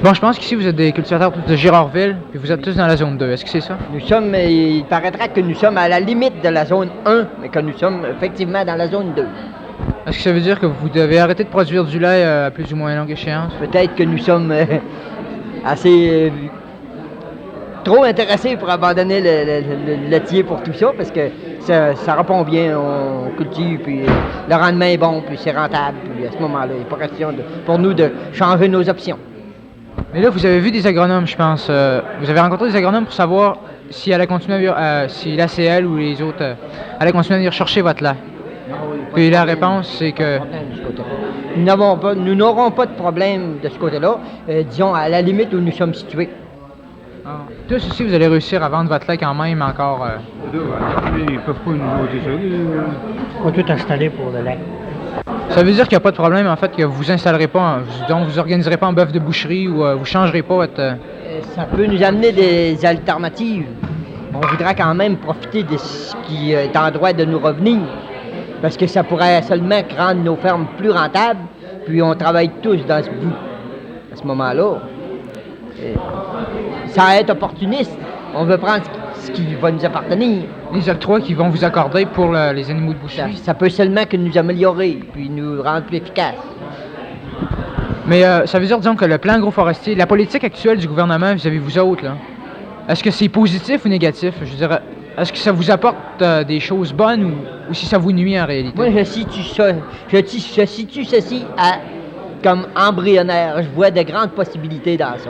Bon, je pense qu'ici, vous êtes des cultivateurs de Girardville, puis vous êtes tous dans la zone 2. Est-ce que c'est ça? Nous sommes, il paraîtra que nous sommes à la limite de la zone 1, mais que nous sommes effectivement dans la zone 2. Est-ce que ça veut dire que vous devez arrêter de produire du lait à plus ou moins longue échéance? Peut-être que nous sommes assez trop intéressés pour abandonner le laitier pour tout ça, parce que ça répond bien, on cultive, puis le rendement est bon, puis c'est rentable, puis à ce moment-là, il n'est pas question pour nous de changer nos options. Mais là, vous avez vu des agronomes, je pense. Vous avez rencontré des agronomes pour savoir si allaient continuer si l'ACL ou les autres allaient continuer à venir chercher votre lait. Puis la réponse, c'est que... Nous n'aurons pas de problème de ce côté-là, disons à la limite où nous sommes situés. Tous ici, vous allez réussir à vendre votre lait quand même encore... Ils ne peuvent pas nous ôter ça. On va tout installer pour le lait. Ça veut dire qu'il n'y a pas de problème, en fait, que vous installerez pas, donc vous organiserez pas un bœuf de boucherie ou vous changerez pas votre... Ça peut nous amener des alternatives. On voudra quand même profiter de ce qui est en droit de nous revenir, parce que ça pourrait seulement rendre nos fermes plus rentables, puis on travaille tous dans ce but. À ce moment-là, sans être opportuniste, on veut prendre ce qui va nous appartenir. Les octrois qui vont vous accorder pour les animaux de boucherie. Ça peut seulement que nous améliorer, puis nous rendre plus efficaces. Mais ça veut dire, disons, que le plan agroforestier, la politique actuelle du gouvernement vis-à-vis vous autres, là, est-ce que c'est positif ou négatif? Je veux dire, est-ce que ça vous apporte des choses bonnes ou si ça vous nuit en réalité? Moi, je situe ceci comme embryonnaire. Je vois de grandes possibilités dans ça.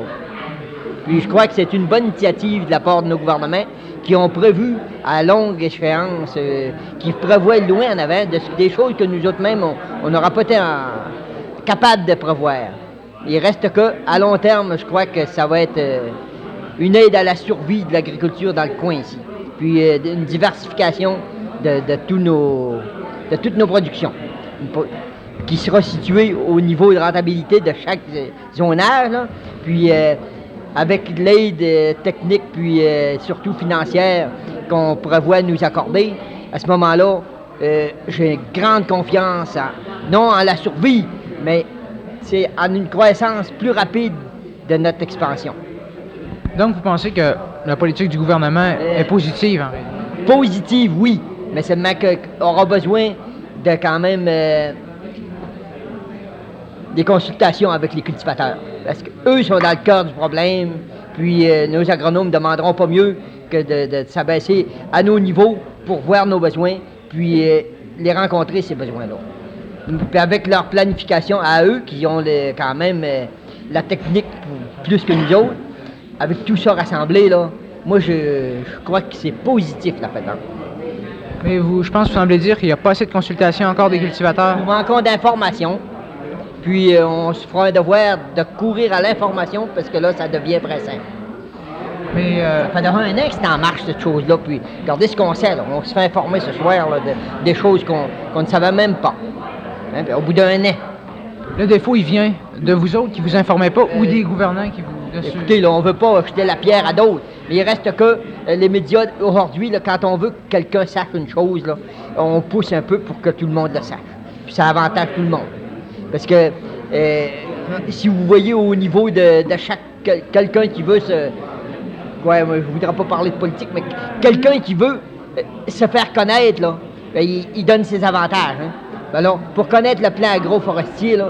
Puis je crois que c'est une bonne initiative de la part de nos gouvernements qui ont prévu à longue échéance, qui prévoient loin en avant des choses que nous autres mêmes, on n'aura pas été capable de prévoir. Il reste qu'à long terme, je crois que ça va être une aide à la survie de l'agriculture dans le coin ici. Puis une diversification de toutes nos productions, qui sera située au niveau de rentabilité de chaque zonage, là. Puis avec l'aide technique, puis surtout financière qu'on prévoit nous accorder, à ce moment-là, j'ai grande confiance, non en la survie, mais c'est en une croissance plus rapide de notre expansion. Donc, vous pensez que la politique du gouvernement est positive, en réalité? Positive, oui, mais seulement qu'on aura besoin de quand même des consultations avec les cultivateurs. Parce qu'eux sont dans le cœur du problème, puis nos agronomes ne demanderont pas mieux que de s'abaisser à nos niveaux pour voir nos besoins, puis les rencontrer, ces besoins-là. Puis avec leur planification à eux, qui ont quand même la technique plus que nous autres, avec tout ça rassemblé, là, moi, je crois que c'est positif, la patente. Mais je pense que vous semblez dire qu'il n'y a pas assez de consultation encore des cultivateurs. Nous manquons d'informations, puis on se fera un devoir de courir à l'information, parce que là, ça devient pressant. Mais ça fait déjà un an que c'est en marche, cette chose-là, puis regardez ce qu'on sait, là. On se fait informer ce soir là, des choses qu'on ne savait même pas. Hein, au bout d'un an. Le défaut, il vient de vous autres qui ne vous informaient pas ou des gouvernants qui vous... Écoutez, là, on ne veut pas jeter la pierre à d'autres, mais il reste que les médias, aujourd'hui, là, quand on veut que quelqu'un sache une chose, là, on pousse un peu pour que tout le monde le sache. Puis ça avantage tout le monde. Parce que si vous voyez au niveau de chaque... quelqu'un qui veut se... Ouais, moi, je ne voudrais pas parler de politique, mais quelqu'un qui veut se faire connaître, là, ben, il donne ses avantages. Hein. Alors, pour connaître le plan agroforestier, il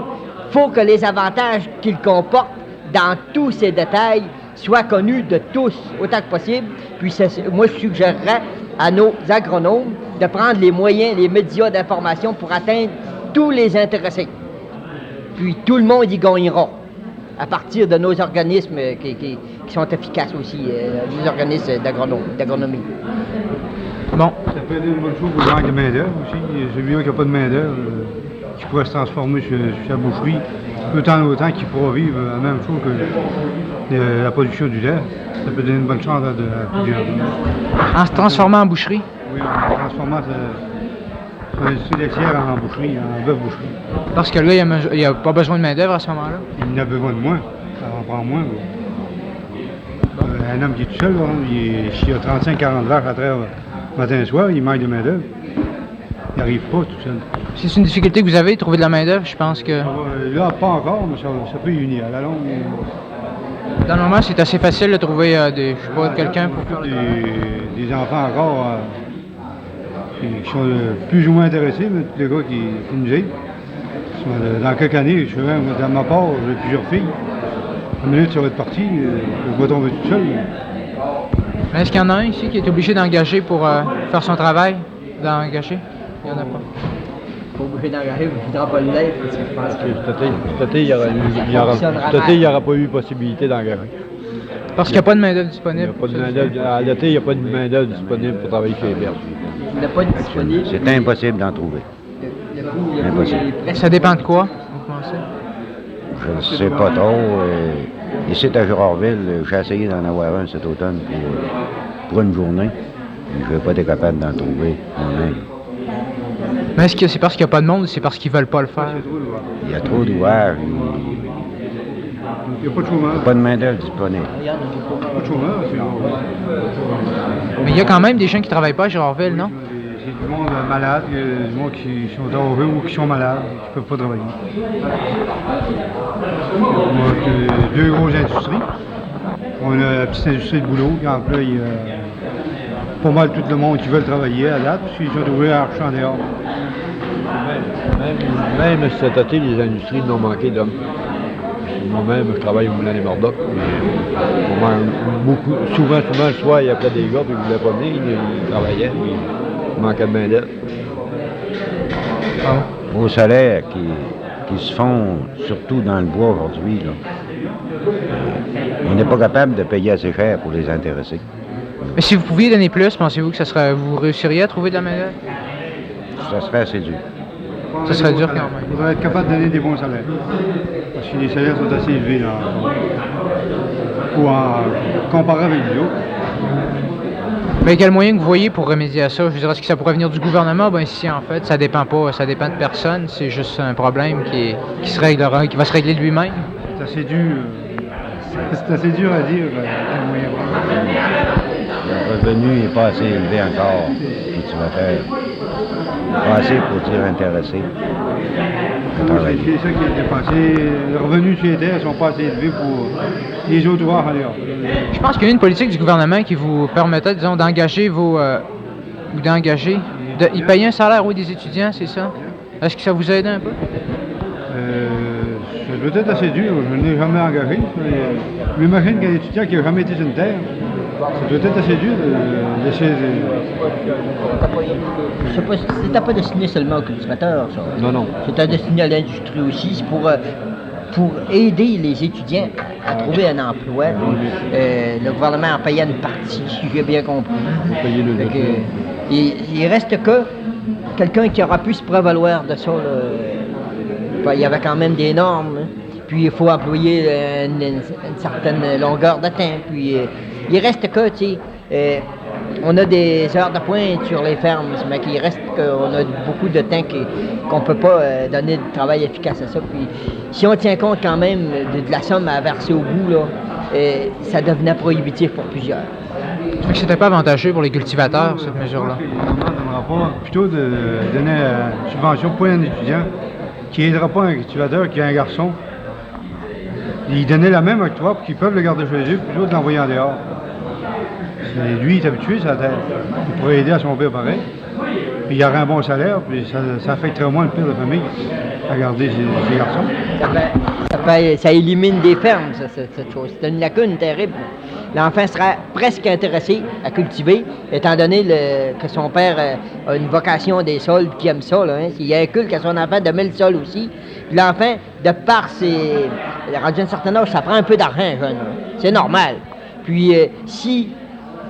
faut que les avantages qu'il comporte dans tous ces détails soient connus de tous autant que possible. Puis moi, je suggérerais à nos agronomes de prendre les moyens, les médias d'information pour atteindre tous les intéressés. Puis tout le monde y gagnera à partir de nos organismes qui sont efficaces aussi, les organismes d'agronomie. Bon. Ça peut être une bonne chose pour le manque de main-d'œuvre aussi. Celui qui n'a pas de main-d'œuvre, qui pourrait se transformer sur la boucherie, autant qu'il pourra vivre la même chose que la production du lait. Ça peut donner une bonne chance à plusieurs. En se transformant en boucherie? Oui, en transformant son industrie laitière en boucherie, en bœuf boucherie. Parce que là, il n'y a pas besoin de main-d'œuvre à ce moment-là? Il en a besoin de moins. Ça en prend moins. Un homme qui est tout seul, s'il a 35-40 vaches à travers matin et soir, il manque de main-d'œuvre. Il n'arrive pas tout seul. C'est une difficulté que vous avez, trouver de la main-d'œuvre, je pense que. Là, pas encore, mais ça peut y venir. À la longue, Dans le moment, c'est assez facile de trouver je sais pas, quelqu'un pour faire des enfants encore qui sont plus ou moins intéressés, mais tous les gars qui nous aident. Dans quelques années, je sais même, dans ma part, j'ai plusieurs filles. Une minute, ça va être parti, je vais tomber tout seul. Mais est-ce qu'il y en a un ici qui est obligé d'engager pour faire son travail? D'engager? Il n'y en a pas. Pas obligé d'engager, vous ne voudra pas l'être, parce que je pense que... Cet été, il n'y aura pas eu possibilité d'engager. Parce qu'il n'y a pas de main-d'œuvre Il disponible. y a pas de main-d'œuvre. À l'été, il n'y a pas de main-d'œuvre disponible pour travailler chez les berges. Il n'a pas de disponible. C'est impossible d'en trouver. Le coût est presque... Ça dépend de quoi? Vous pensez? Je ne sais pas trop. Ici, à Girardville, j'ai essayé d'en avoir un cet automne pour une journée. Je n'ai pas été capable d'en trouver moi-même. Mais est-ce que c'est parce qu'il n'y a pas de monde ou c'est parce qu'ils veulent pas le faire? Il y a trop d'ouvrages. Il n'y a pas de chômage. Il n'y a pas de main-d'œuvre disponible. Pas de chômage, Mais il y a quand même des gens qui travaillent pas à Girardville, non? c'est du monde malade, du monde qui sont heureux ou qui sont malades, qui ne peuvent pas travailler. On a deux grosses industries. On a la petite industrie de boulot qui emploie pas mal tout le monde qui veut travailler à date, parce qu'ils sont ouverts à marcher en dehors. Même cet été, les industries n'ont manqué d'hommes. Moi-même, je travaille au Moulin des Mordocs. Souvent, le soir, il y avait des gars qui ne voulaient pas venir, ils travaillaient, puis il manquait de main-d'œuvre. Aux salaires qui se font, surtout dans le bois aujourd'hui, là, on n'est pas capable de payer assez cher pour les intéresser. Mais si vous pouviez donner plus, pensez-vous que vous réussiriez à trouver de la main-d'œuvre? Ça serait assez dur. Ça serait dur quand même. Il faudrait être capable de donner des bons salaires. Parce que les salaires sont assez élevés comparé avec les autres. Mais quel moyen que vous voyez pour remédier à ça? Je veux dire, est-ce que ça pourrait venir du gouvernement? Ben si, en fait, ça dépend pas, ça dépend de personne. C'est juste un problème qui se réglera, qui va se régler de lui-même. C'est assez dur. C'est assez dur à dire quel moyen prendre. Le revenu n'est pas assez élevé encore, cultivateur. Pas assez pour dire intéressé. C'est ça qui est dépensé. Les revenus sur les terres ne sont pas assez élevés pour les autres ouvrages ailleurs. Je pense qu'il y a une politique du gouvernement qui vous permettait, disons, d'engager ils payaient un salaire des étudiants, c'est ça? Est-ce que ça vous aide un peu? Ça doit être assez dur, je ne l'ai jamais engagé. Je m'imagine qu'un étudiant qui n'a jamais été sur une terre, ça doit être assez dur d'essayer de... Je sais pas, c'était pas destiné seulement aux cultivateurs, ça. Non. C'était destiné à l'industrie aussi. C'est pour aider les étudiants à trouver un emploi. Le gouvernement en payait une partie, si j'ai bien compris. Fait que, il reste que quelqu'un qui aura pu se prévaloir de ça. Il y avait quand même des normes. Hein. Puis il faut employer une certaine longueur de temps. Puis il reste que, tu sais, on a des heures de pointe sur les fermes, mais qu'il reste qu'on a beaucoup de temps qu'on ne peut pas donner de travail efficace à ça. Puis si on tient compte quand même de la somme à verser au bout, là, ça devenait prohibitif pour plusieurs. Donc c'était pas avantageux pour les cultivateurs, cette mesure-là? Le gouvernement ne donnera pas plutôt de donner une subvention pour un étudiant qui n'aidera pas un cultivateur qui a un garçon. Il donnait la même octroi pour qu'ils peuvent le garder chez eux plutôt que de l'envoyer en dehors. Lui, il est habitué, ça il pourrait aider à son père pareil. Puis il aurait un bon salaire, puis ça affecterait moins le père de famille à garder ses garçons. Ça élimine des fermes, cette chose. C'est une lacune terrible. L'enfant sera presque intéressé à cultiver, étant donné que son père a une vocation des sols, qui aime ça. Là, hein. Il inculque à son enfant de mettre le sol aussi. Puis l'enfant, de par rendu à un certain âge, ça prend un peu d'argent, jeune. C'est normal. Puis si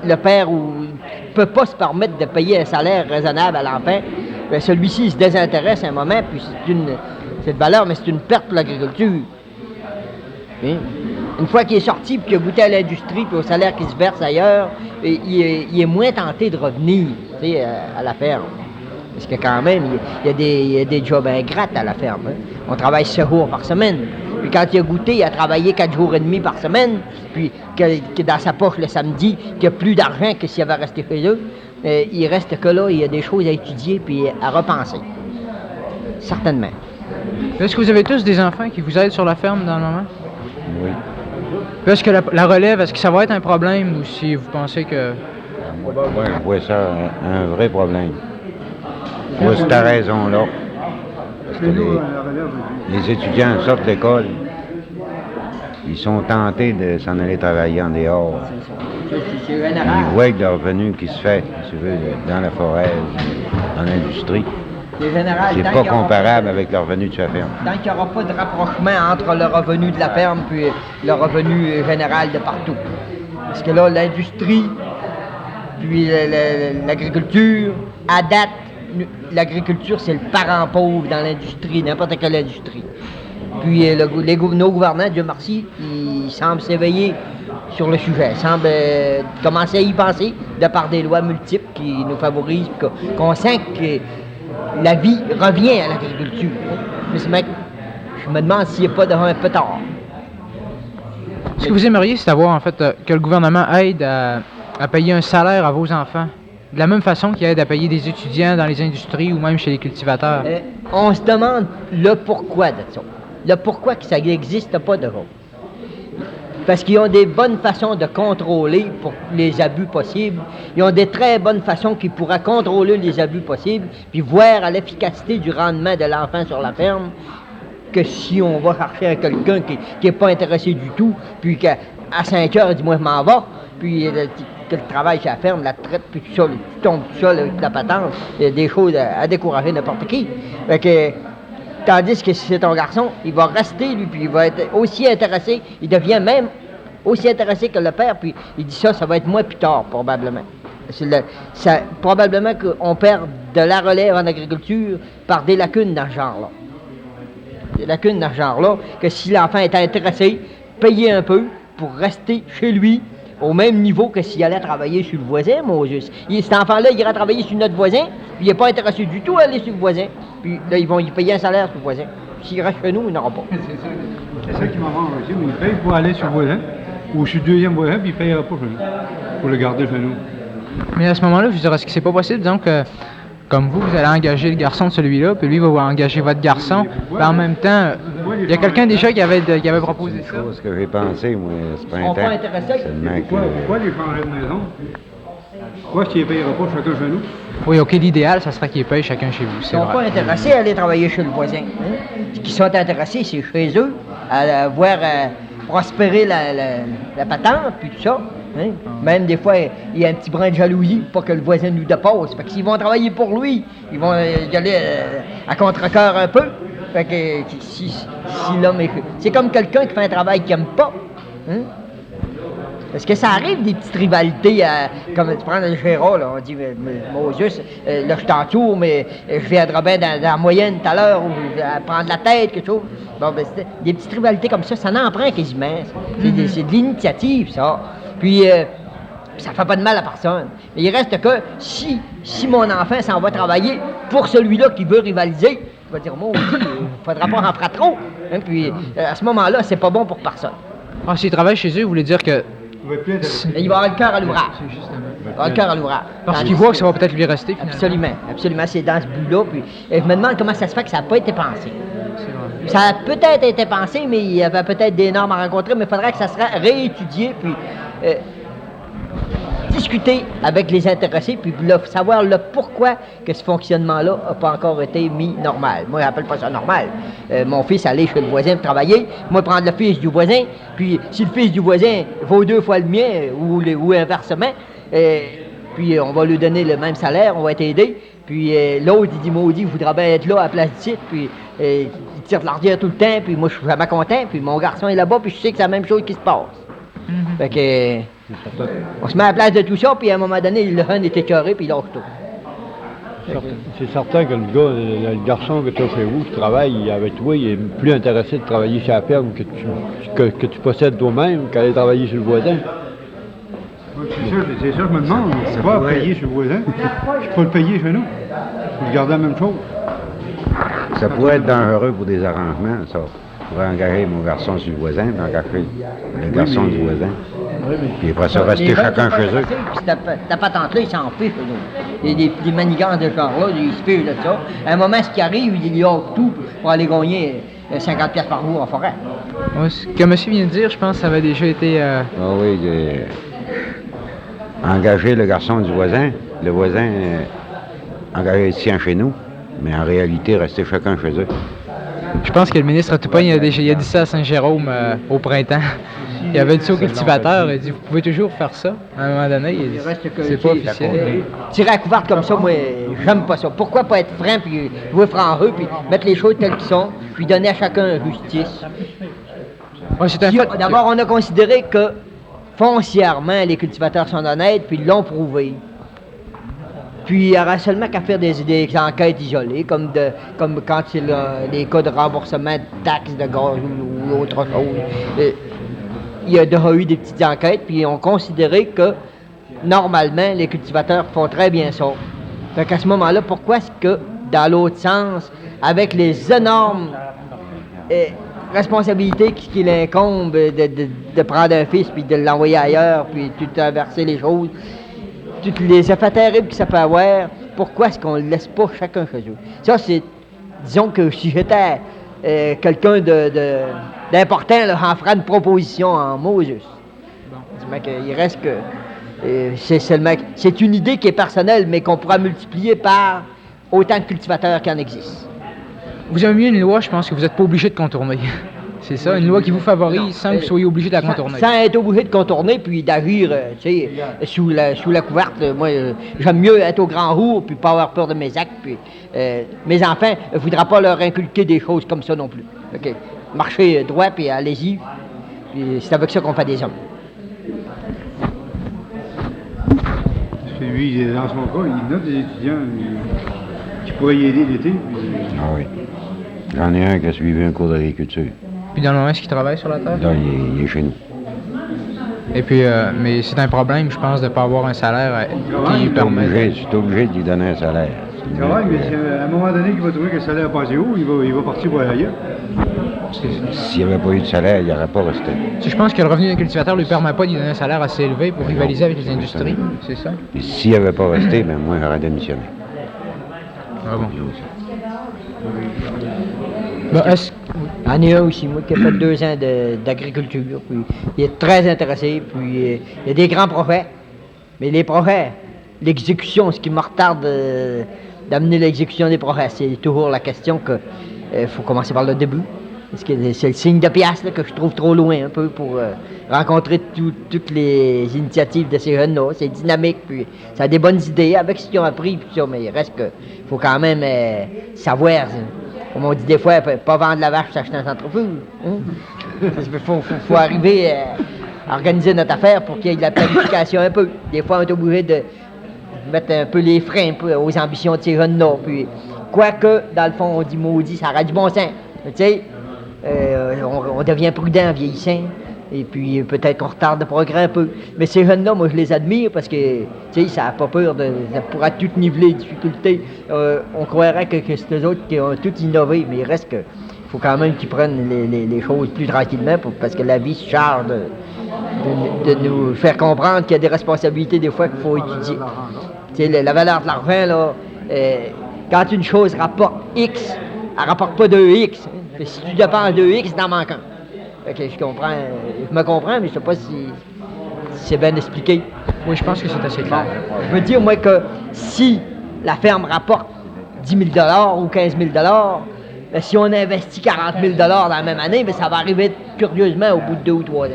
le père ne peut pas se permettre de payer un salaire raisonnable à l'enfant, bien, celui-ci il se désintéresse un moment, puis c'est de valeur, mais c'est une perte pour l'agriculture. Hein? Une fois qu'il est sorti, puis qu'il a goûté à l'industrie, puis au salaire qui se verse ailleurs, il est moins tenté de revenir, tu sais, à la ferme. Parce que quand même, il y a des jobs ingrates à la ferme. Hein? On travaille 7 jours par semaine. Puis quand il a goûté, il a travaillé 4 jours et demi par semaine, puis que dans sa poche le samedi, qu'il a plus d'argent que s'il avait resté chez eux, il reste que là, il y a des choses à étudier puis à repenser. certainement. Est-ce que vous avez tous des enfants qui vous aident sur la ferme dans le moment? Oui. Puis est-ce que la relève, est-ce que ça va être un problème ou si vous pensez que... Moi, je vois ça un vrai problème. Pour cette raison-là. Parce que les étudiants sortent d'école, ils sont tentés de s'en aller travailler en dehors. Ils voient que le revenu qui se fait, si tu veux, dans la forêt, dans l'industrie, c'est pas comparable avec le revenu de sa ferme. Tant qu'il n'y aura pas de rapprochement entre le revenu de la ferme puis le revenu général de partout. Parce que là, l'industrie, puis l'agriculture, à date, l'agriculture, c'est le parent pauvre dans l'industrie, n'importe quelle industrie. Puis nos gouvernants, Dieu merci, ils semblent s'éveiller sur le sujet, semblent commencer à y penser de par des lois multiples qui nous favorisent, qu'on sent que la vie revient à l'agriculture. Mais je me demande s'il n'y a pas un peu tard. Ce que vous aimeriez, c'est savoir, en fait, que le gouvernement aide à payer un salaire à vos enfants, de la même façon qu'il aide à payer des étudiants dans les industries ou même chez les cultivateurs. On se demande le pourquoi de ça. Le pourquoi que ça n'existe pas de ça. Parce qu'ils ont des bonnes façons de contrôler pour les abus possibles. Ils ont des très bonnes façons qui pourraient contrôler les abus possibles, puis voir à l'efficacité du rendement de l'enfant sur la ferme, que si on va chercher quelqu'un qui n'est pas intéressé du tout, puis qu'à 5 heures, il dit « moi je m'en vais », puis que le travail chez la ferme, la traite, puis tout ça, tu tombes tout seul avec la patente, il y a des choses à décourager n'importe qui. Fait que, tandis que si c'est ton garçon, il va rester, lui, puis il va être aussi intéressé, il devient même aussi intéressé que le père, puis il dit ça va être moi plus tard, probablement. Probablement qu'on perd de la relève en agriculture par des lacunes dans ce genre-là. Des lacunes dans ce genre-là, que si l'enfant est intéressé, payer un peu pour rester chez lui, au même niveau que s'il allait travailler chez le voisin, mon juste. Cet enfant-là, il ira travailler chez notre voisin, puis il n'est pas intéressé du tout à aller chez le voisin. Puis là, ils vont y payer un salaire sur le voisin. S'il reste chez nous, il n'aura pas. C'est ça qui m'arrange aussi. Il paye pour aller chez le voisin, ou chez le deuxième voisin, puis il ne payera pas chez nous, pour le garder chez nous. Mais à ce moment-là, je dirais, est-ce que c'est pas possible, disons que, comme vous allez engager le garçon de celui-là, puis lui va engager votre garçon, puis en même temps, il y a quelqu'un déjà qui avait proposé ça. C'est ce que j'ai pensé, moi, ce printemps. Ils sont pas intéressés. Pourquoi les changer de maison? Pourquoi est-ce qu'ils ne payera pas chacun chez nous? Oui, OK, l'idéal, ça serait qu'ils payent chacun chez vous, Ils c'est ne sont vrai. pas intéressés à aller travailler chez le voisin. Ce qui sont intéressés, c'est chez eux, à voir prospérer la patente, puis tout ça. Hein? Même des fois, il y a un petit brin de jalousie pour pas que le voisin nous dépasse. Fait que s'ils vont travailler pour lui, ils vont y aller à contre-cœur un peu. Fait que si l'homme est... C'est comme quelqu'un qui fait un travail qu'il n'aime pas. Hein? Est-ce que ça arrive des petites rivalités, comme tu prends le Gérard, là, on dit, moi juste, là je t'entoure, mais je viendrai bien dans la moyenne tout à l'heure, ou prendre la tête, quelque chose. Bon, ben, des petites rivalités comme ça n'en prend quasiment. C'est de l'initiative, ça. Puis, ça fait pas de mal à personne. Mais il reste que, si mon enfant s'en va travailler pour celui-là qui veut rivaliser, il va dire, moi, il faudra pas en faire trop. Hein, puis, à ce moment-là, c'est pas bon pour personne. Ah, s'il travaille chez eux, vous voulez dire que... Et il va avoir le cœur à l'ouvrage. Il va avoir le cœur à l'ouvrage. Parce qu'il voit que ça va peut-être lui rester, finalement. Absolument, absolument. C'est dans ce but-là. Puis, je me demande comment ça se fait que ça n'a pas été pensé. Ça a peut-être été pensé, mais il y avait peut-être des normes à rencontrer, mais il faudrait que ça serait réétudié, puis discuter avec les intéressés, puis savoir le pourquoi que ce fonctionnement-là n'a pas encore été mis normal. Moi, je n'appelle pas ça normal. Mon fils allait chez le voisin pour travailler, moi prendre le fils du voisin, puis si le fils du voisin vaut 2 fois le mien, ou inversement, puis on va lui donner le même salaire, on va être aidé, puis l'autre, il dit, maudit, il voudra bien être là à la place du site, puis il tire de l'arrière tout le temps, puis moi, je suis jamais content, puis mon garçon est là-bas, puis je sais que c'est la même chose qui se passe. Fait que... on se met à la place de tout ça, puis à un moment donné, le run est écœuré, puis il lâche tout. C'est certain que le gars, le garçon que tu as chez vous, qui travaille avec toi, il est plus intéressé de travailler chez la ferme que tu possèdes toi-même qu'aller travailler chez le voisin. C'est ça, je me demande. On va payer chez le voisin. Je peux le payer chez nous. Je peux garder la même chose. Ça pourrait être dangereux pour des arrangements, ça. Je pourrais engager mon garçon sur le voisin, puis engager le garçon du voisin. Puis après ça, Les rester jeunes chacun sont pas chez eux. intéressés, puis ta patente-là, ils s'en fichent, eux autres. Et des manigances de ce genre-là, ils se fichent de ça. À un moment, ce qui arrive, ils y ont tout pour aller gagner 50 pièces par jour en forêt. Ouais, ce que monsieur vient de dire, je pense que ça avait déjà été... Ah oui, engager le garçon du voisin, le voisin engager le sien chez nous, mais en réalité, rester chacun chez eux. Je pense que le ministre Toupin, il a dit ça à Saint-Jérôme au printemps. Il avait dit ça aux cultivateurs, il a dit, vous pouvez toujours faire ça. À un moment donné, il a dit, c'est pas officiel. Tirer à couverte comme ça, moi, j'aime pas ça. Pourquoi pas être franc, puis jouer franc-eux, puis mettre les choses telles qu'elles sont, puis donner à chacun justice. Ouais, c'est un fait. D'abord, on a considéré que foncièrement, les cultivateurs sont honnêtes, puis ils l'ont prouvé. Puis il y aura seulement qu'à faire des enquêtes isolées, comme quand c'est les cas de remboursement de taxes de gaz ou autre chose. Il y a déjà eu des petites enquêtes, puis ils ont considéré que, normalement, les cultivateurs font très bien ça. Fait qu'à ce moment-là, pourquoi est-ce que, dans l'autre sens, avec les énormes responsabilités qu'il incombe de prendre un fils, puis de l'envoyer ailleurs, puis tout inverser les choses, tous les effets terribles que ça peut avoir, pourquoi est-ce qu'on ne laisse pas chacun chez eux? Ça, c'est, disons que si j'étais quelqu'un d'important, là, en ferait une proposition en mots juste. Il reste que c'est une idée qui est personnelle, mais qu'on pourra multiplier par autant de cultivateurs qu'il en existe. Vous avez mis une loi, je pense que vous n'êtes pas obligé de contourner. C'est ça, une loi qui vous favorise sans que vous soyez obligé de la contourner. Sans être obligé de contourner, puis d'agir, sous la couverte. Moi, j'aime mieux être au grand roue, puis pas avoir peur de mes actes, puis mes enfants ne voudra pas leur inculquer des choses comme ça non plus. OK. Marchez droit, puis allez-y, puis c'est avec ça qu'on fait des hommes. Parce que lui, dans son cas, il note des étudiants qui pourraient y aider l'été. Ah oui. J'en ai un qui a suivi un cours d'agriculture. Puis dans le moment, est-ce qu'il travaille sur la terre? Là, il est chez nous. Et puis, mais c'est un problème, je pense, de ne pas avoir un salaire qui lui permet... Tu es obligé de lui donner un salaire. Il travaille, mais à un moment donné qu'il va trouver que le salaire est passé haut, il va partir pour ailleurs. S'il n'y avait pas eu de salaire, il n'aurait pas resté. Je pense que le revenu d'un cultivateur ne lui permet pas de lui donner un salaire assez élevé pour rivaliser avec les industries, c'est ça? Et s'il n'avait pas resté, ben moi, j'aurais démissionné. Ah bon. Ben, J'en ai un aussi, moi, qui a fait 2 ans d'agriculture, puis il est très intéressé, puis il y a des grands projets, mais les projets, l'exécution, ce qui me retarde d'amener l'exécution des projets, c'est toujours la question que faut commencer par le début, parce que c'est le signe de pièce là, que je trouve trop loin un peu pour rencontrer toutes les initiatives de ces jeunes-là, c'est dynamique, puis ça a des bonnes idées avec ce qu'ils ont appris, puis ça, mais il reste que faut quand même savoir. Comme on dit des fois, pas vendre la vache, s'acheter un centrifuge. Hein? Il faut arriver à organiser notre affaire pour qu'il y ait de la planification un peu. Des fois, on est obligé de mettre un peu les freins un peu aux ambitions de ces jeunes-là. Puis, quoique, dans le fond, on dit maudit, ça aurait du bon sens. Tu sais, on devient prudent en vieillissant. Et puis, peut-être qu'on retarde le progrès un peu. Mais ces jeunes-là, moi, je les admire parce que, tu sais, ça n'a pas peur de pourra tout niveler les difficultés. On croirait que c'est eux autres qui ont tout innové, mais il reste que faut quand même qu'ils prennent les choses plus tranquillement parce que la vie se charge de nous faire comprendre qu'il y a des responsabilités des fois qu'il faut étudier. Tu sais, la valeur de l'argent, là, quand une chose rapporte X, elle rapporte pas 2X. Hein. Si tu dépenses 2X, t'en manques un. Ok, je me comprends, mais je sais pas si c'est bien expliqué. Oui, je pense que c'est assez clair. Je veux dire, moi, que si la ferme rapporte 10 000 ou 15 000 ben, si on investit 40 000 dans la même année, ben, ça va arriver curieusement au bout de 2 ou 3 ans.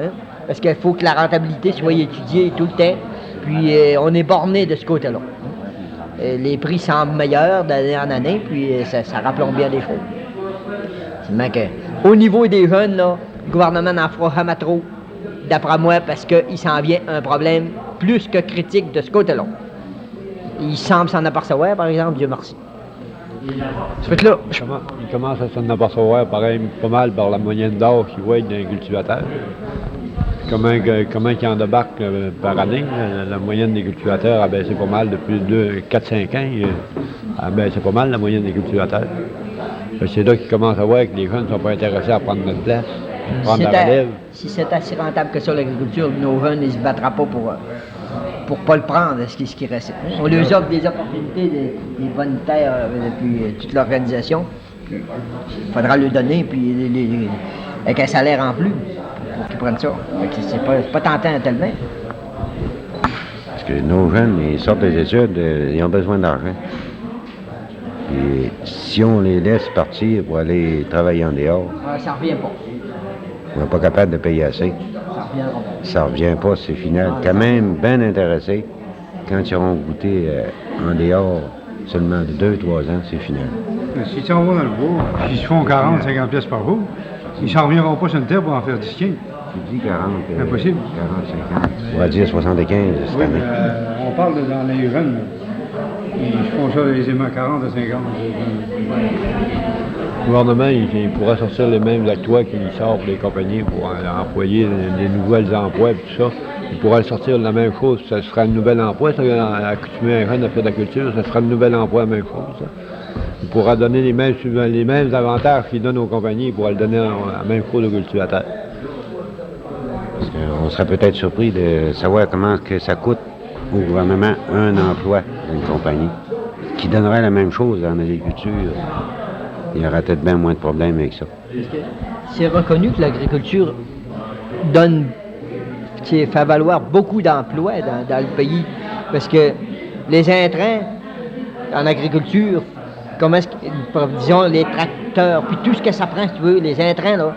Hein? Parce qu'il faut que la rentabilité soit étudiée tout le temps, puis on est borné de ce côté-là. Les prix semblent meilleurs d'année en année, puis ça rappelons bien les choses. Seulement que, au niveau des jeunes, là, le gouvernement n'en fera jamais trop, d'après moi, parce qu'il s'en vient un problème plus que critique de ce côté-là. Il semble s'en apercevoir, par exemple, Dieu merci. Ça fait que là, Il commence à s'en apercevoir pareil, pas mal par la moyenne d'or qu'il voit d'un cultivateur. Comment il en débarque par année. La moyenne des cultivateurs a baissé pas mal depuis 4-5 ans. A baissé pas mal la moyenne des cultivateurs. C'est là qu'ils commencent à voir que les jeunes ne sont pas intéressés à prendre notre place. prendre la relève. Si c'est assez rentable que ça, l'agriculture, nos jeunes, ils ne se battront pas pour pas le prendre, ce qui reste. On leur offre des opportunités, des bonnes terres depuis toute l'organisation. Il faudra leur donner, puis avec un salaire en plus pour qu'ils prennent ça. C'est pas tentant tellement. Parce que nos jeunes, ils sortent des études, ils ont besoin d'argent. Et si on les laisse partir pour aller travailler en dehors, Ça revient pas. on n'est pas capable de payer assez. Ça reviendra pas. Ça revient pas, c'est final. Quand même bien intéressés, quand ils auront goûté en dehors seulement de 2-3 ans, c'est final. Si tu en vas dans le bois, puis ils se font 40-50 pièces par jour, ils s'en reviendront pas sur une terre pour en faire 10-15. Tu dis 40, Impossible. 40, 50. On va dire 75 cette Oui, année. on parle dans les jeunes. Ils font ça aisément 40 à 50. Le gouvernement, il pourrait sortir les mêmes actes qui sortent des compagnies pour employer des nouveaux emplois et tout ça. Il pourrait sortir la même chose. Ça sera un nouvel emploi, ça, accoutumer un jeune à faire de la culture, ça sera un nouvel emploi, la même chose. Ça. Il pourra donner les mêmes avantages qu'il donne aux compagnies, il pourra le donner la même chose aux cultivateurs. Parce qu'on serait peut-être surpris de savoir comment que ça coûte au gouvernement un emploi d'une compagnie qui donnerait la même chose en agriculture. Il y aurait peut-être bien moins de problèmes avec ça. C'est reconnu que l'agriculture fait valoir beaucoup d'emplois dans le pays. Parce que les intrants en agriculture, disons les tracteurs, puis tout ce que ça prend, si tu veux, les intrants, là,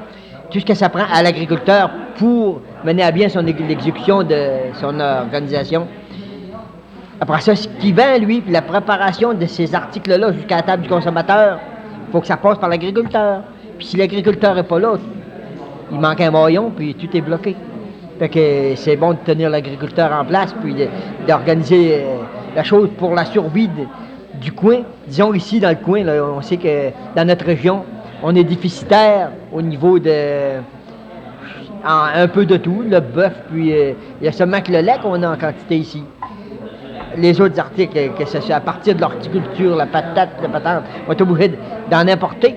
tout ce que ça prend à l'agriculteur pour mener à bien l'exécution de son organisation. Après ça, ce qu'il vend, lui, puis la préparation de ces articles-là jusqu'à la table du consommateur, il faut que ça passe par l'agriculteur. Puis si l'agriculteur n'est pas là, il manque un maillon, puis tout est bloqué. Fait que c'est bon de tenir l'agriculteur en place, puis d'organiser la chose pour la survie du coin. Disons ici, dans le coin, là, on sait que dans notre région, on est déficitaire au niveau de un peu de tout, le bœuf, puis il y a seulement que le lait qu'on a en quantité ici. Les autres articles, que ce soit à partir de l'horticulture, la patate, la patente, on est obligé d'en importer.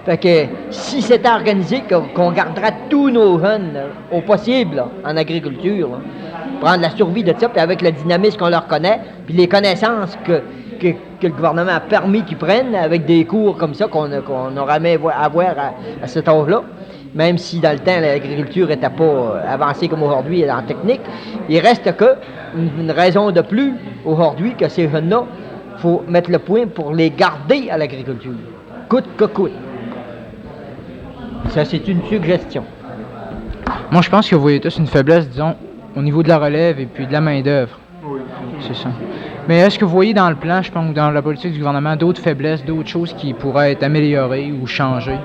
Fait que si c'était organisé, qu'on gardera tous nos jeunes au possible là, en agriculture, là, prendre la survie de ça, puis avec le dynamisme qu'on leur connaît, puis les connaissances que le gouvernement a permis qu'ils prennent, avec des cours comme ça qu'on n'aura jamais à voir à cet âge-là, même si dans le temps l'agriculture n'était pas avancée comme aujourd'hui en technique, il reste que une raison de plus aujourd'hui que ces jeunes-là, il faut mettre le point pour les garder à l'agriculture, coûte que coûte. Ça, c'est une suggestion. Moi, je pense que vous voyez tous une faiblesse, disons, au niveau de la relève et puis de la main-d'œuvre. Oui. C'est ça. Mais est-ce que vous voyez dans le plan, je pense, ou dans la politique du gouvernement, d'autres faiblesses, d'autres choses qui pourraient être améliorées ou changées?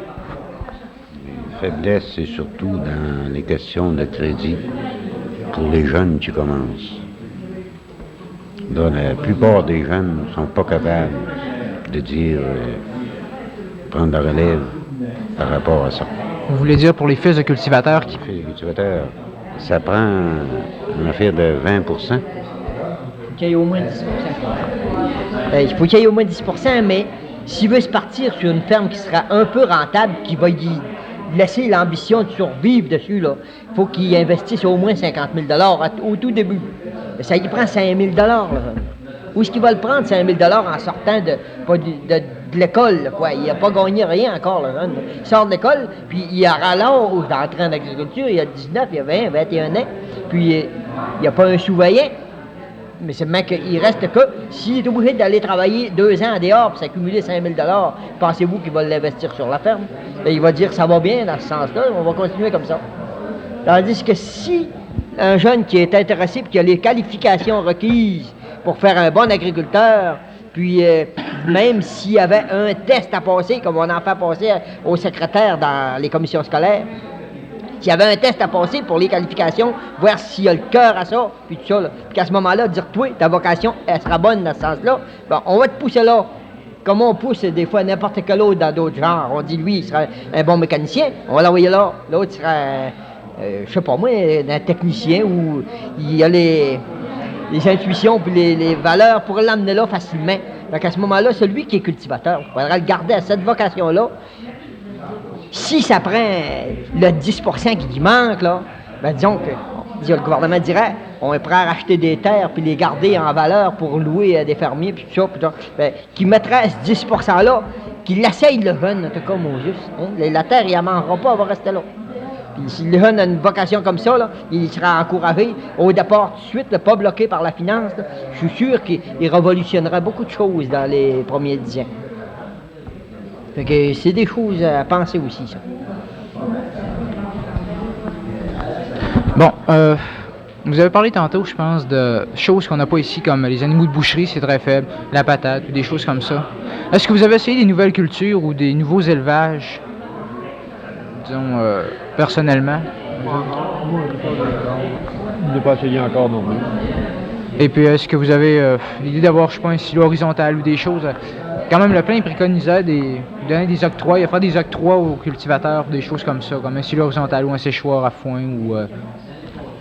Les faiblesses, c'est surtout dans les questions de crédit pour les jeunes qui commencent. Là, la plupart des jeunes ne sont pas capables de dire prendre la relève par rapport à ça. Vous voulez dire pour les fils de cultivateurs qui... Les cultivateurs, ça prend une affaire de 20 Qu'il y ait au moins 10%. Il faut qu'il y ait au moins 10%, mais s'il veut se partir sur une ferme qui sera un peu rentable, qui va y laisser l'ambition de survivre dessus, là, il faut qu'il investisse au moins 50 000 $ au tout début. Ça y prend 5 000 $. Là. Où est-ce qu'il va le prendre, 5 000 $ en sortant de l'école, quoi? Il n'a pas gagné rien encore, là, jeune. Il sort de l'école, puis il a rallonge d'entrer en agriculture, il a 19, il a 20, 21 ans, puis il n'y a pas un sous-veillant. Mais c'est même qu'il reste que, s'il est obligé d'aller travailler 2 ans en dehors pour s'accumuler 5 000 $, pensez-vous qu'il va l'investir sur la ferme? Et il va dire, ça va bien dans ce sens-là, on va continuer comme ça. Tandis que si un jeune qui est intéressé et qui a les qualifications requises pour faire un bon agriculteur, puis même s'il y avait un test à passer, comme on en fait passer aux secrétaires dans les commissions scolaires, s'il y avait un test à passer pour les qualifications, voir s'il a le cœur à ça, puis tout ça, là. Puis qu'à ce moment-là, dire, toi, ta vocation, elle sera bonne dans ce sens-là, bon, on va te pousser là. Comme on pousse des fois n'importe quel autre dans d'autres genres. On dit, lui, il sera un bon mécanicien, on va l'envoyer là. L'autre sera, je sais pas moi, un technicien où il y a les intuitions puis les valeurs pour l'amener là facilement. Donc à ce moment-là, celui qui est cultivateur, il faudra le garder à cette vocation-là. Si ça prend le 10% qui manque, là, ben disons que le gouvernement dirait on est prêt à racheter des terres puis les garder en valeur pour louer à des fermiers puis tout ça, ben, qui mettrait ce 10%-là, qui l'essaye le jeune, en tout cas, mon juste. Hein? La terre, il ne mangera pas, elle va rester là. Puis si le jeune a une vocation comme ça, là, il sera encouragé au départ tout de suite, là, pas bloqué par la finance. Là. Je suis sûr qu'il révolutionnerait beaucoup de choses dans les premiers 10 ans. Fait que c'est des choses à penser aussi, ça. Bon, vous avez parlé tantôt, je pense, de choses qu'on n'a pas ici, comme les animaux de boucherie, c'est très faible, la patate, ou des choses comme ça. Est-ce que vous avez essayé des nouvelles cultures ou des nouveaux élevages, disons, personnellement? Je n'ai pas essayé encore non plus. Et puis, est-ce que vous avez l'idée d'avoir, je sais pas, un silo horizontal ou des choses? Quand même, le plein il préconisait donner des octrois, il a fait des octrois aux cultivateurs, des choses comme ça, comme un silo horizontal ou un séchoir à foin ou...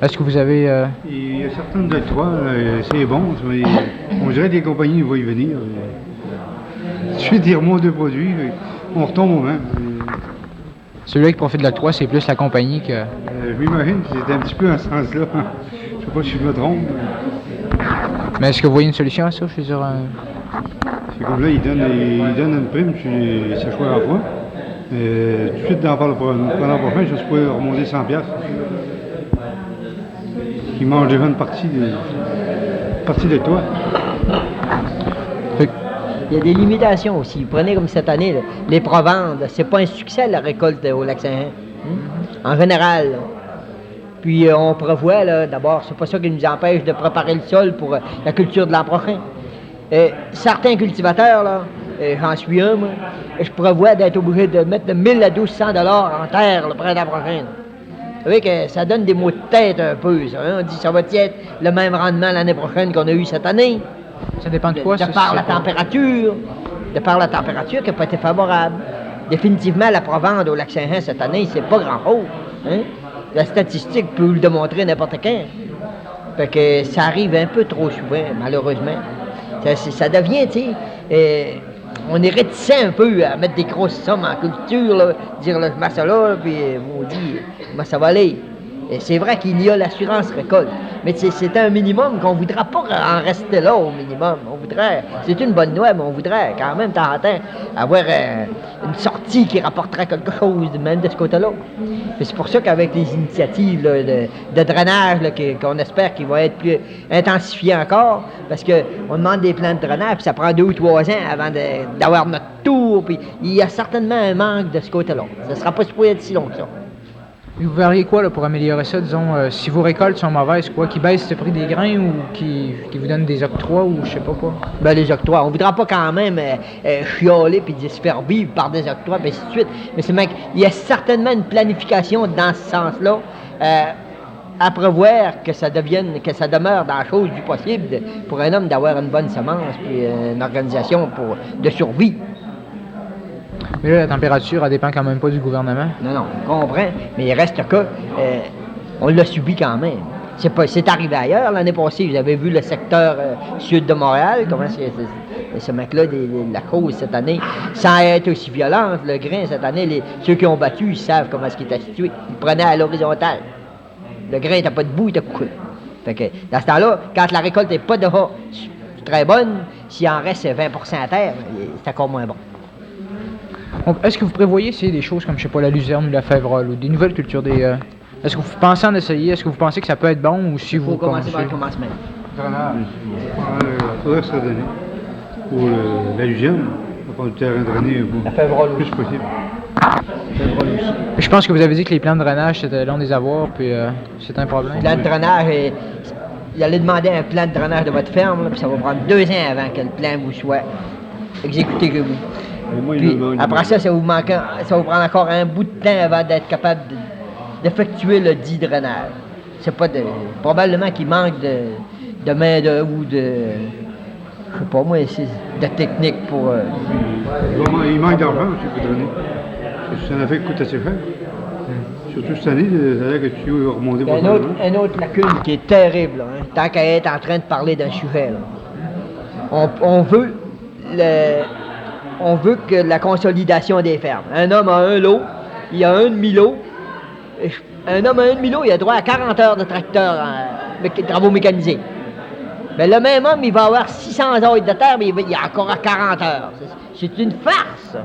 est-ce que vous avez... Il y a certaines octrois, c'est bon, mais on dirait que les compagnies vont y venir. Je fais des remontes de produits, on retombe au même. Celui qui profite de l'octroi, c'est plus la compagnie que... Je m'imagine que c'était un petit peu en ce sens-là. Je sais pas si je me trompe. Mais est-ce que vous voyez une solution à ça? Je veux dire... C'est comme là, ils donnent une prime sur les séchoirs à foin. Tout de suite, pendant le prochain, je pourrais remonter 100$. Ils mangent déjà une partie de toi. Il y a des limitations aussi. Prenez comme cette année, là, les provandes, c'est pas un succès la récolte au Lac-Saint-Jean. En général. Là. Puis on prévoit, là, d'abord, c'est pas ça qui nous empêche de préparer le sol pour la culture de l'an prochain. Certains cultivateurs, là, j'en suis un, moi, je prévois d'être obligé de mettre de 1000 à 1200$ en terre le printemps prochain. Vous savez que ça donne des maux de tête un peu, ça. Hein? On dit ça va être le même rendement l'année prochaine qu'on a eu cette année. Ça dépend de quoi, ça? De par la température qui n'a pas été favorable. Définitivement, la provende au Lac-Saint-Jean cette année, c'est pas grand-chose. Hein? La statistique peut le démontrer n'importe quand. Fait que ça arrive un peu trop souvent, malheureusement. Ça devient, tu sais, on est réticent un peu à mettre des grosses sommes en culture, là, dire là, je mets ça là, puis on dit, comment ça va aller. Et c'est vrai qu'il y a l'assurance récolte, mais c'est un minimum qu'on ne voudra pas en rester là au minimum. On voudrait, c'est une bonne loi, mais on voudrait quand même, de temps en temps, avoir une sortie qui rapporterait quelque chose, même de ce côté-là. Et c'est pour ça qu'avec les initiatives là, de drainage là, qu'on espère qu'ils vont être plus intensifiées encore, parce qu'on demande des plans de drainage, puis ça prend 2 ou 3 ans avant d'avoir notre tour, puis il y a certainement un manque de ce côté-là. Ça ne sera pas supposé être si long que ça. Et vous verriez quoi là, pour améliorer ça, disons, si vos récoltes sont mauvaises, quoi, qui baissent le prix des grains ou qui vous donnent des octrois ou je sais pas quoi? Ben les octrois, on voudra pas quand même chialer puis se faire vivre par des octrois, et ainsi de suite. Mais c'est il y a certainement une planification dans ce sens-là à prévoir que ça demeure dans la chose du possible pour un homme d'avoir une bonne semence puis une organisation de survie. Mais là, la température, elle dépend quand même pas du gouvernement. Non, on comprend, mais il reste que on l'a subi quand même. C'est arrivé ailleurs. L'année passée, vous avez vu le secteur sud de Montréal, comment ce mec-là, la cause cette année, sans être aussi violente, le grain cette année, ceux qui ont battu, ils savent comment est-ce qu'il était situé. Ils prenaient à l'horizontale. Le grain n'était pas debout, il était couché. Fait que, dans ce temps-là, quand la récolte n'est pas déjà très bonne, s'il en reste 20% à terre, c'est encore moins bon. Donc, est-ce que vous prévoyez essayer des choses comme, je sais pas, la luzerne ou la févrole ou des nouvelles cultures est-ce que vous pensez en essayer? Est-ce que vous pensez que ça peut être bon ou si vous commencez par le commencement? Il faudrait se redonner. Pour la luzerne, on va prendre du terrain drainé la févrole le plus possible. Je pense que vous avez dit que les plans de drainage, c'était long des avoirs, puis c'est un problème. Le plan de drainage, vous allez demander un plan de drainage de votre ferme, là, puis ça va prendre 2 ans avant que le plan vous soit exécuté que vous. Puis, après ça, ça va vous prendre encore un bout de temps avant d'être capable d'effectuer le dit drainage. C'est pas probablement qu'il manque de main-d'œuvre ou de. Je sais pas moi, de technique pour. Il manque d'argent aussi pour drainer. C'est un affaire qui coûte assez cher. Surtout cette année, ça a l'air que tu veux remonter pour une autre lacune qui est terrible, là, hein, tant qu'à être en train de parler d'un sujet. Là. On veut que la consolidation des fermes. Un homme a un lot, il a un demi-lot. Un homme à un demi-lot, il a droit à 40 heures de tracteur, travaux mécanisés. Mais le même homme, il va avoir 600 heures de terre, mais il a encore à 40 heures. C'est une farce.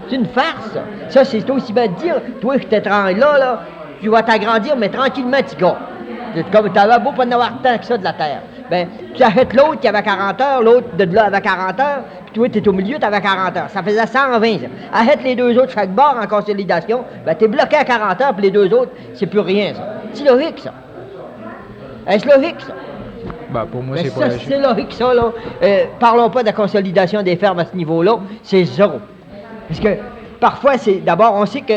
C'est une farce. Ça, c'est aussi bien de dire, toi, je t'ai là, tu vas t'agrandir, mais tranquillement, petit gars. Comme tu avais beau pas en avoir tant que ça de la terre. Ben, tu achètes l'autre qui avait 40 heures, l'autre de là avait 40 heures, puis toi, tu es au milieu, tu avais 40 heures. Ça faisait 120, ça. Achète les deux autres chaque bord en consolidation, ben, tu es bloqué à 40 heures, puis les deux autres, c'est plus rien, ça. C'est logique, ça. Est-ce logique, ça? Ben, pour moi, Ben, c'est ça, pas logique. c'est logique, ça, là. Parlons pas de la consolidation des fermes à ce niveau-là, c'est zéro. Parce que, parfois, c'est... D'abord, on sait que...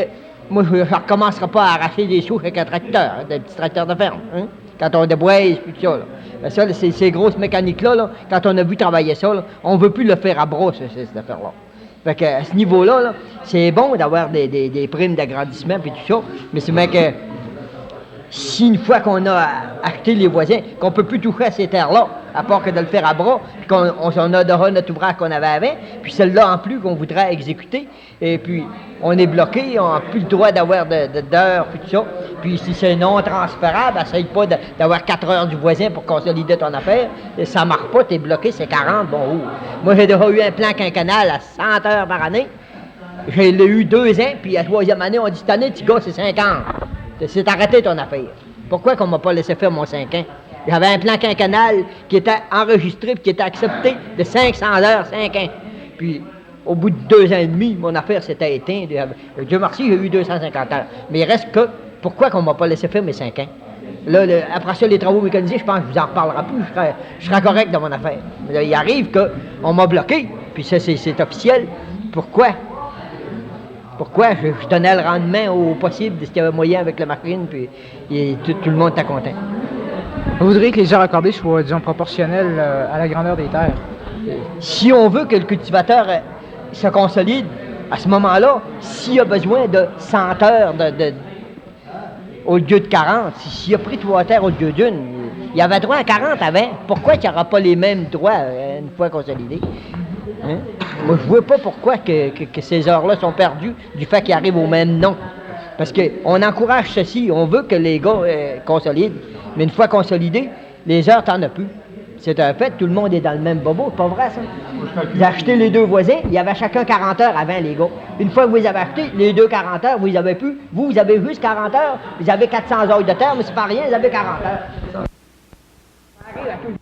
Moi, je ne recommencerai pas à arracher des souches avec un tracteur, des petits tracteurs de ferme, hein? Quand on déboise, puis tout ça, là. Ben, ça, ces grosses mécaniques-là, là, quand on a vu travailler ça, là, on ne veut plus le faire à bras, cette affaire-là. Fait que, à ce niveau-là, là, c'est bon d'avoir des primes d'agrandissement, puis tout ça, mais c'est bien que... Si une fois qu'on a acheté les voisins, qu'on ne peut plus toucher à ces terres-là, à part que de le faire à bras, puis qu'on adora notre ouvrage qu'on avait avant, puis celle-là en plus qu'on voudrait exécuter, et puis on est bloqué, on n'a plus le droit d'avoir d'heures, puis tout ça. Puis si c'est non transférable, essaye pas d'avoir 4 heures du voisin pour consolider ton affaire, et ça ne marche pas, tu es bloqué, c'est 40, bon, oh. Moi, j'ai déjà eu un plan quinquennal à 100 heures par année, j'ai eu 2 ans, puis à la 3e année, on dit cette année, petit gars, c'est 50. C'est arrêté ton affaire. Pourquoi qu'on m'a pas laissé faire mon 5 ans? J'avais un plan quinquennal qui était enregistré et qui était accepté de 500 heures, 5 ans. Puis, au bout de 2 ans et demi, mon affaire s'était éteinte. Dieu merci, j'ai eu 250 heures. Mais il reste que, pourquoi qu'on m'a pas laissé faire mes 5 ans? Là, après ça, les travaux mécanisés, je pense que je vous en reparlerai plus. Je serai correct dans mon affaire. Mais là, il arrive qu'on m'a bloqué, puis ça, c'est officiel. Pourquoi? Pourquoi je donnais le rendement au possible de ce qu'il y avait moyen avec la machine, puis tout le monde était content. Vous voudriez que les heures accordées soient, disons, proportionnelles à la grandeur des terres. Si on veut que le cultivateur se consolide, à ce moment-là, s'il a besoin de 100 heures au lieu de 40, s'il a pris 3 terres au lieu d'une, il avait droit à 40 avant. Pourquoi il n'y aura pas les mêmes droits une fois consolidé? Hein? Moi, je ne vois pas pourquoi que ces heures-là sont perdues du fait qu'ils arrivent au même nom. Parce qu'on encourage ceci, on veut que les gars consolident, mais une fois consolidés, les heures, t'en as plus. C'est un fait, tout le monde est dans le même bobo, c'est pas vrai ça? Vous achetez les deux voisins, il y avait chacun 40 heures avant les gars. Une fois que vous les avez achetés, les deux 40 heures, vous les avez plus. Vous avez juste 40 heures, vous avez 400 heures de terre, mais c'est pas rien, vous avez 40 heures. Ça arrive à tout le monde.